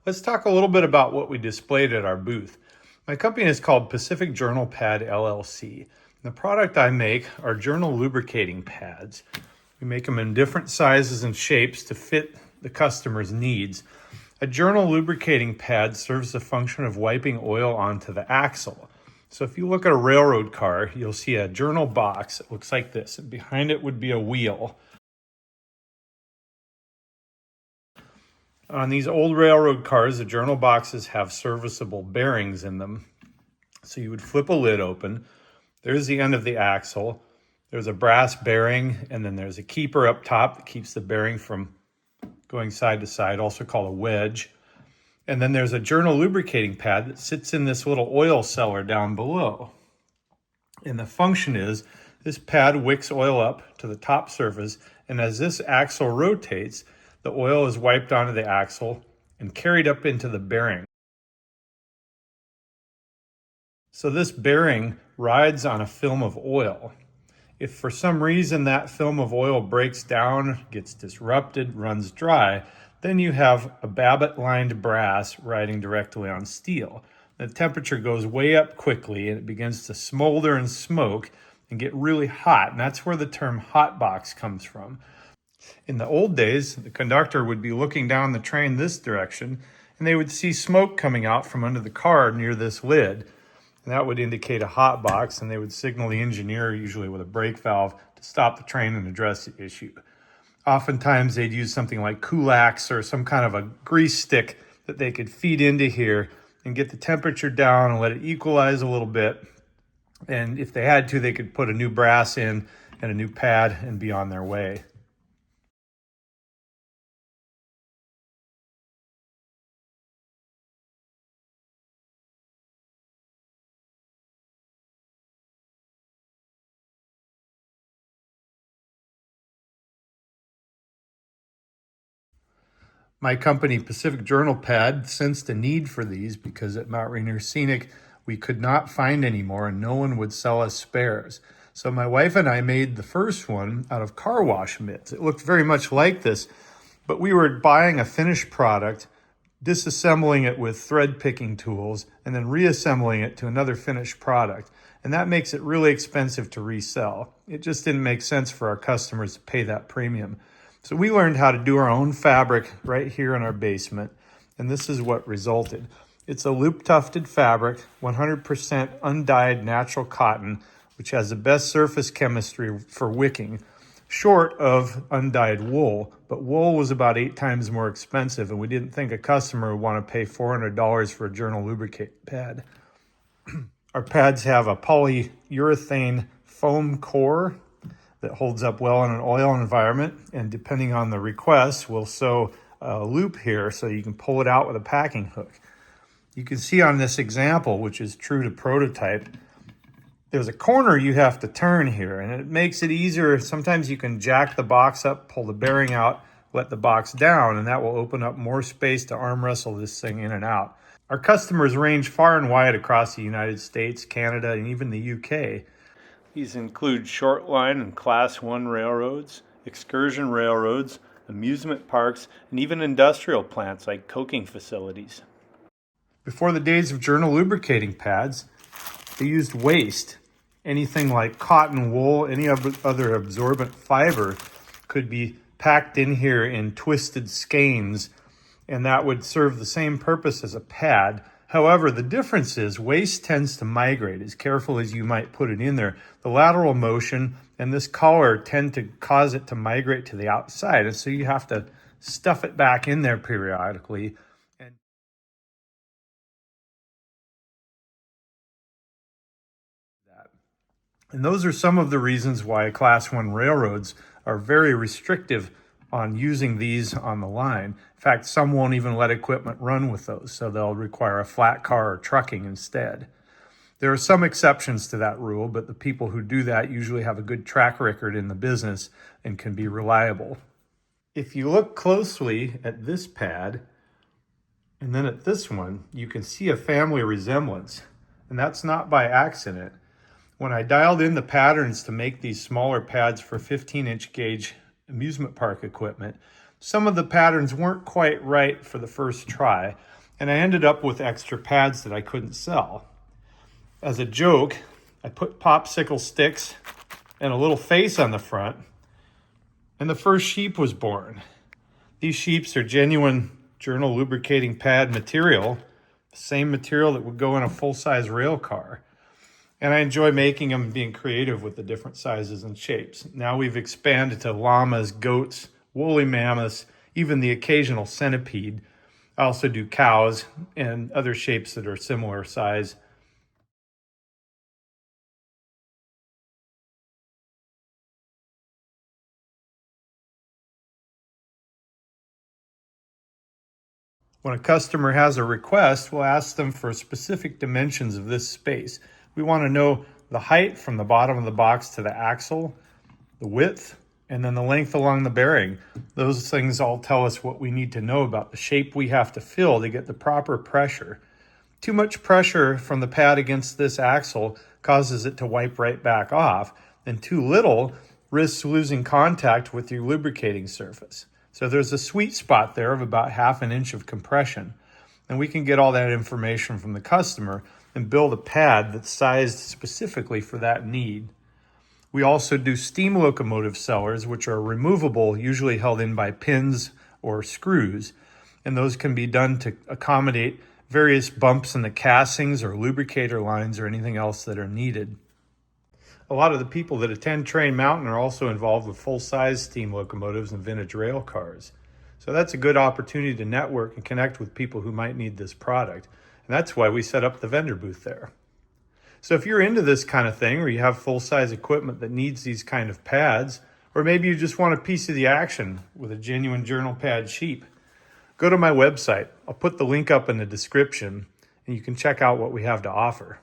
Let's talk a little bit about what we displayed at our booth. My company is called Pacific Journal Pad LLC. The product I make are journal lubricating pads. We make them in different sizes and shapes to fit the customer's needs. A journal lubricating pad serves the function of wiping oil onto the axle. So if you look at a railroad car, you'll see a journal box. It looks like this, and behind it would be a wheel. On these old railroad cars, the journal boxes have serviceable bearings in them. So you would flip a lid open. There's the end of the axle. There's a brass bearing, and then there's a keeper up top that keeps the bearing from going side to side, also called a wedge. And then there's a journal lubricating pad that sits in this little oil cellar down below. And the function is this pad wicks oil up to the top surface, and as this axle rotates, the oil is wiped onto the axle and carried up into the bearing. So this bearing rides on a film of oil. If for some reason that film of oil breaks down, gets disrupted, runs dry, then you have a babbitt-lined brass riding directly on steel. The temperature goes way up quickly and it begins to smolder and smoke and get really hot, and that's where the term hot box comes from. In the old days, the conductor would be looking down the train this direction, and they would see smoke coming out from under the car near this lid. And that would indicate a hot box, and they would signal the engineer, usually with a brake valve, to stop the train and address the issue. Oftentimes, they'd use something like Kulaks or some kind of a grease stick that they could feed into here and get the temperature down and let it equalize a little bit. And if they had to, they could put a new brass in and a new pad and be on their way. My company, Pacific Journal Pad, sensed a need for these because at Mt Rainier Scenic, we could not find any more and no one would sell us spares. So my wife and I made the first one out of car wash mitts. It looked very much like this, but we were buying a finished product, disassembling it with thread picking tools, and then reassembling it to another finished product. And that makes it really expensive to resell. It just didn't make sense for our customers to pay that premium. So we learned how to do our own fabric right here in our basement, and this is what resulted. It's a loop-tufted fabric, 100% undyed natural cotton, which has the best surface chemistry for wicking, short of undyed wool. But wool was about 8 times more expensive, and we didn't think a customer would want to pay $400 for a journal lubricate pad. Our pads have a polyurethane foam core that holds up well in an oil environment, and depending on the request, we'll sew a loop here so you can pull it out with a packing hook. You can see on this example, which is true to prototype, there's a corner you have to turn here, and it makes it easier. Sometimes you can jack the box up, pull the bearing out, let the box down, and that will open up more space to arm wrestle this thing in and out. Our customers range far and wide across the United States, Canada, and even the UK. These include short line and class 1 railroads, excursion railroads, amusement parks, and even industrial plants like coking facilities. Before the days of journal lubricating pads, they used waste. Anything like cotton, wool, any other absorbent fiber could be packed in here in twisted skeins, and that would serve the same purpose as a pad. However, the difference is waste tends to migrate. As careful as you might put it in there, the lateral motion and this collar tend to cause it to migrate to the outside. And so you have to stuff it back in there periodically. And those are some of the reasons why Class 1 railroads are very restrictive on using these on the line. In fact, some won't even let equipment run with those, so they'll require a flat car or trucking instead. There are some exceptions to that rule, but the people who do that usually have a good track record in the business and can be reliable. If you look closely at this pad and then at this one, you can see a family resemblance, and that's not by accident. When I dialed in the patterns to make these smaller pads for 15-inch gauge amusement park equipment, some of the patterns weren't quite right for the first try, and I ended up with extra pads that I couldn't sell. As a joke, I put popsicle sticks and a little face on the front, and the first sheep was born. These sheeps are genuine journal lubricating pad material, the same material that would go in a full-size rail car. And I enjoy making them and being creative with the different sizes and shapes. Now we've expanded to llamas, goats, woolly mammoths, even the occasional centipede. I also do cows and other shapes that are similar size. When a customer has a request, we'll ask them for specific dimensions of this space. We want to know the height from the bottom of the box to the axle, the width, and then the length along the bearing. Those things all tell us what we need to know about the shape we have to fill to get the proper pressure. Too much pressure from the pad against this axle causes it to wipe right back off, and too little risks losing contact with your lubricating surface. So there's a sweet spot there of about 1/2 inch of compression. And we can get all that information from the customer and build a pad that's sized specifically for that need. We also do steam locomotive sellers, which are removable, usually held in by pins or screws. And those can be done to accommodate various bumps in the castings or lubricator lines or anything else that are needed. A lot of the people that attend Train Mountain are also involved with full-size steam locomotives and vintage rail cars. So that's a good opportunity to network and connect with people who might need this product. And that's why we set up the vendor booth there. So if you're into this kind of thing, or you have full-size equipment that needs these kind of pads, or maybe you just want a piece of the action with a genuine journal pad sheep, go to my website. I'll put the link up in the description, and you can check out what we have to offer.